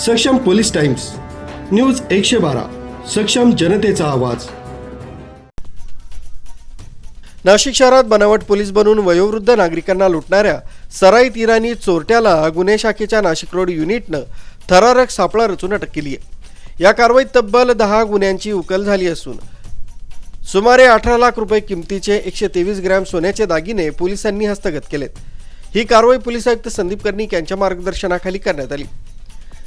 सक्षम police times, news 112, सक्षम जनतेचा आवाज। नाशिक शहरात बनावट पोलीस बनून वयोवृद्ध नागरिकांना लुटणाऱ्या सराईत इराणी चोरट्याला गुन्हे शाखेच्या नाशिक रोड युनिटनं थरारक सापळा रचून अटक केली आहे। या कारवाईत तब्बल 10 गुन्ह्यांची उकल झाली असून सुमारे 18 लाख रुपये किमतीचे 123 ग्रॅम सोन्याचे दागिने पोलिसांनी हस्तगत केलेत। ही कारवाई पोलीस आयुक्त संदीप कर्णिक यांच्या मार्गदर्शनाखाली करण्यात आली।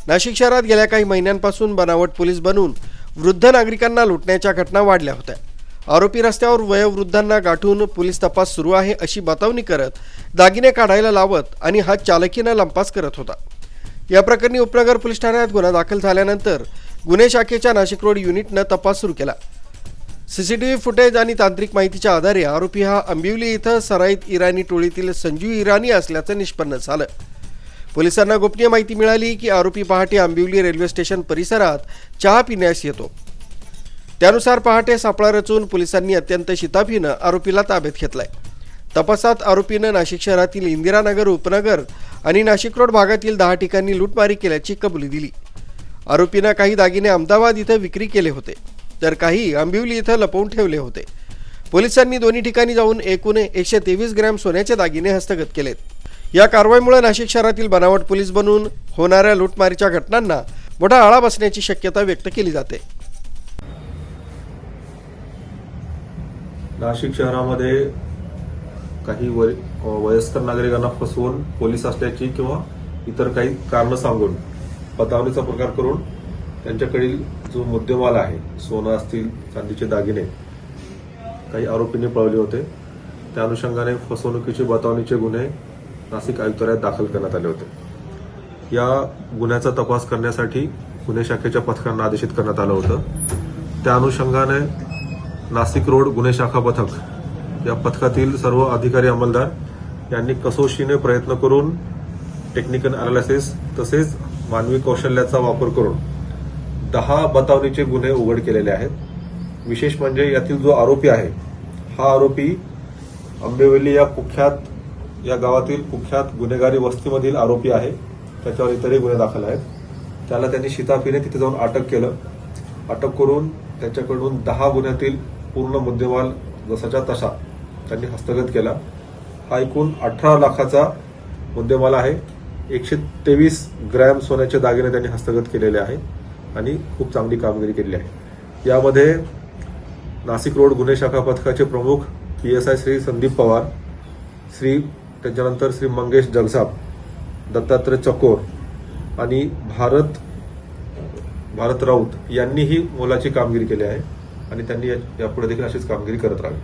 नाशिक शहरात गेल्या काही महिन्यांपासून बनावट पोलीस बनून वृद्ध नागरिकांना लुटण्याच्या घटना वाढल्या होत्या। आरोपी रस्त्यावर वयोवृद्धांना गाठून पोलीस तपास सुरू आहे अशी बतावणी करत दागिने काढायला लावत आणि हा चालकीनं लंपास करत होता। या प्रकरणी उपनगर पोलीस ठाण्यात गुन्हा दाखल झाल्यानंतर गुन्हे शाखेच्या नाशिक रोड युनिटनं तपास सुरू केला। सीसीटीव्ही फुटेज आणि तांत्रिक माहितीच्या आधारे आरोपी हा अंबिवली इथं सराईत इराणी टोळीतील संजू इराणी असल्याचं निष्पन्न झालं। पोलिसांना गोपनीय माहिती मिळाली की आरोपी पहाटे अंबिवली रेल्वे स्टेशन परिसरात चहा पिण्यास येतो। त्यानुसार पहाटे सापळा रचून पोलिसांनी अत्यंत शिताफीनं आरोपीला ताब्यात घेतलाय। तपासात आरोपीनं नाशिक शहरातील इंदिरानगर, उपनगर आणि नाशिक रोड भागातील 10 ठिकाणी लूटमारी केल्याची कबुली दिली। आरोपीनं काही दागिने अहमदाबाद इथं विक्री केले होते तर काही अंबिवली इथं लपवून ठेवले होते। पोलिसांनी दोन्ही ठिकाणी जाऊन एकूण 123 ग्रॅम सोन्याचे दागिने हस्तगत केलेत। या कारवाईमुळे नाशिक शहरातील बनावट पोलीस बनून होणाऱ्या लूटमारीच्या घटनांना मोठा आळा बसण्याची शक्यता व्यक्त केली जाते। नाशिक शहरामध्ये काही वयस्कर नागरिकांना फसवून पोलीस असल्याची किंवा इतर काही कारणं सांगून बतावणीचा प्रकार करून त्यांच्याकडील जो मुद्देमाल आहे, सोनं असतील, चांदीचे दागिने, काही आरोपींनी पळवले होते। त्या अनुषंगाने फसवणुकीचे बतावणीचे गुन्हे नाशिक आयुक्तालयात दाखल करण्यात आले होते। या गुन्ह्याचा तपास करण्यासाठी गुन्हे शाखेच्या पथकांना आदेशित करण्यात आलं होतं। त्या अनुषंगाने नाशिक रोड गुन्हे शाखा पथक या पथकातील सर्व अधिकारी अंमलदार यांनी कसोशीने प्रयत्न करून टेक्निकल अनालिसिस तसेच मानवी कौशल्याचा वापर करून 10 बतावणीचे गुन्हे उघड केलेले आहेत। विशेष म्हणजे यातील जो आरोपी आहे, हा आरोपी अंबिवली या गावातील कुख्यात गुन्हेगारी वस्तीमधील आरोपी आहे। त्याच्यावर इतरही गुन्हे दाखल आहेत। त्याला त्यांनी शिताफीने तिथे जाऊन अटक केलं। अटक करून त्याच्याकडून 10 गुन्ह्यातील पूर्ण मुद्देमाल जसाच्या तसा त्यांनी हस्तगत केला। हा एकूण 18 लाखाचा मुद्देमाल आहे। 123 ग्रॅम सोन्याचे दागिने त्यांनी हस्तगत केलेले आहेत आणि खूप चांगली कामगिरी केली आहे। यामध्ये नाशिक रोड गुन्हे शाखा पथकाचे प्रमुख PSI श्री संदीप पवार, त्याच्यानंतर श्री मंगेश जगसाप, दत्तात्रय चकोर आणि भारत राऊत यांनीही मोलाची कामगिरी केली आहे आणि त्यांनी यापुढे देखील अशीच कामगिरी करत राहावी।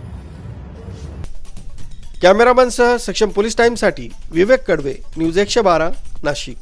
कॅमेरामॅनसह सक्षम पोलीस टाइम्ससाठी विवेक कडवे, न्यूज 112, नाशिक।